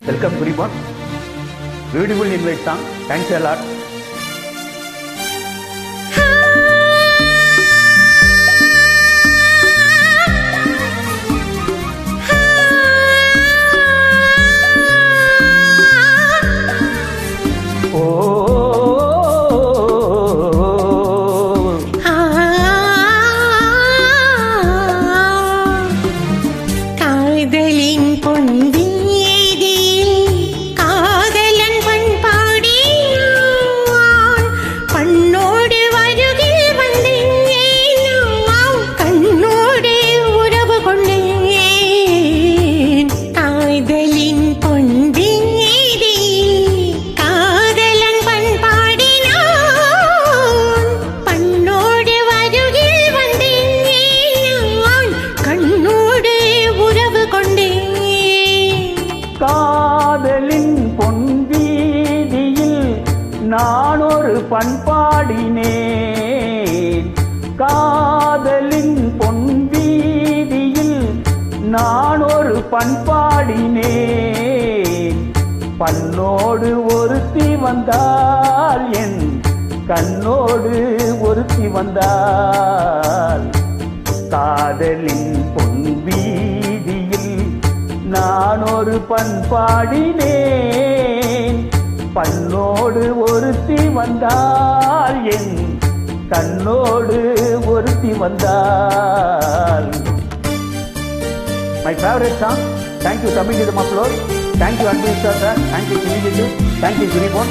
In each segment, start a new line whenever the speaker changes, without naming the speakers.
Welcome Guribon. Beautiful invite song. Thanks a lot.
காதலின் பொன்வீதியில் நான் ஒரு பண்பாடினேன். காதலின் பொன்வீதியில் நான் ஒரு பண்பாடினேன். பண்ணோடு ஒருத்தி வந்தால் என் கண்ணோடு ஒருத்தி வந்தால். காதலின் பொன்வீதியில் நான் ஒரு பண்பாடினேன். பண்ணோடு ஒருத்தி வந்தால் என் கண்ணோடு ஒருத்தி வந்தால். My favorite song. Thank you Tamil Gidam Upload. Thank you Anbu sir. Thank you Kiligidu. Thank you Guribon.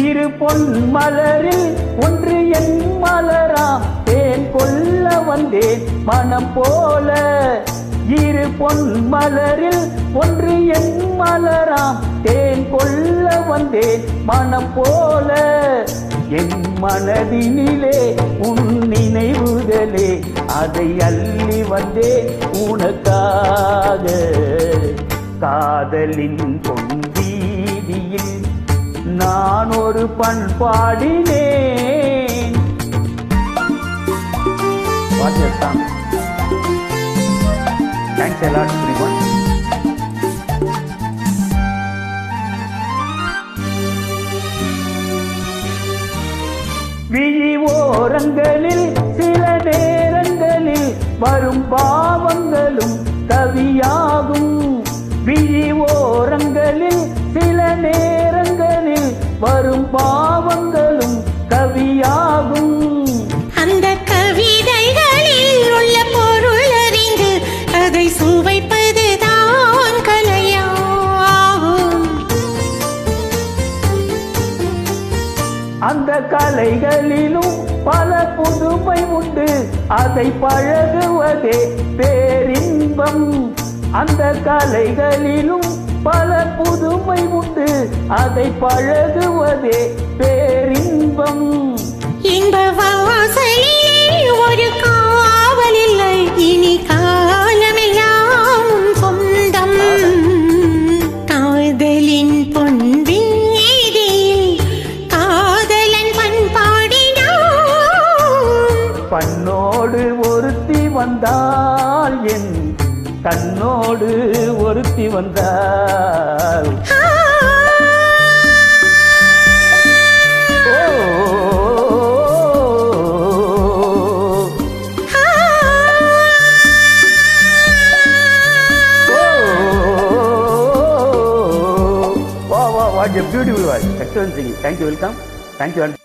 இரு பொன் மலரில் ஒன்று என் மலராம் தேன் கொல்ல வந்தேன் மனம் போல. இரு பொன் மலரில் ஒன்று என் மலராம் தேன் கொல்ல வந்தேன் மனம் போல. என் மனதினிலே உன் நினைவுகளே அதை அள்ளி வந்தேன் உனக்காக. காதலின் பொன்வீதியில் நான் ஒரு பண்பாடினேன். Thanks a lot, everyone. விழி ஓரங்களில் சில நேரங்களில் வரும் பாவங்களும் கவியாகும். விழி ஓரங்களில் சில நேரங்களில் வரும் பாவங்களும் கவியாகும்.
அந்த கவிதைகளில் உள்ள பொருள் அறிந்து அதை சுவைப்பதுதான் கலையாகும்.
அந்த கலைகளிலும் பல புதுமை உண்டு, அதை பழகுவதே பேரின்பம். அந்த கலைகளிலும் பல புதுமை உண்டு, அதை பழகுவதே பேரின்பம்.
இன்ப வாசலிலே ஒரு காவல் இல்லை, இனி காலமெல்லாம் சொந்தம். காதலின் பொன்வீதியில் காதலன் பண்பாடினான்.
பண்ணோடு ஒருத்தி வந்தால் என் கண்ணோடு ஒருத்தி வந்தாள். What a beautiful voice. Excellent singing. Thank you. Welcome. Thank you.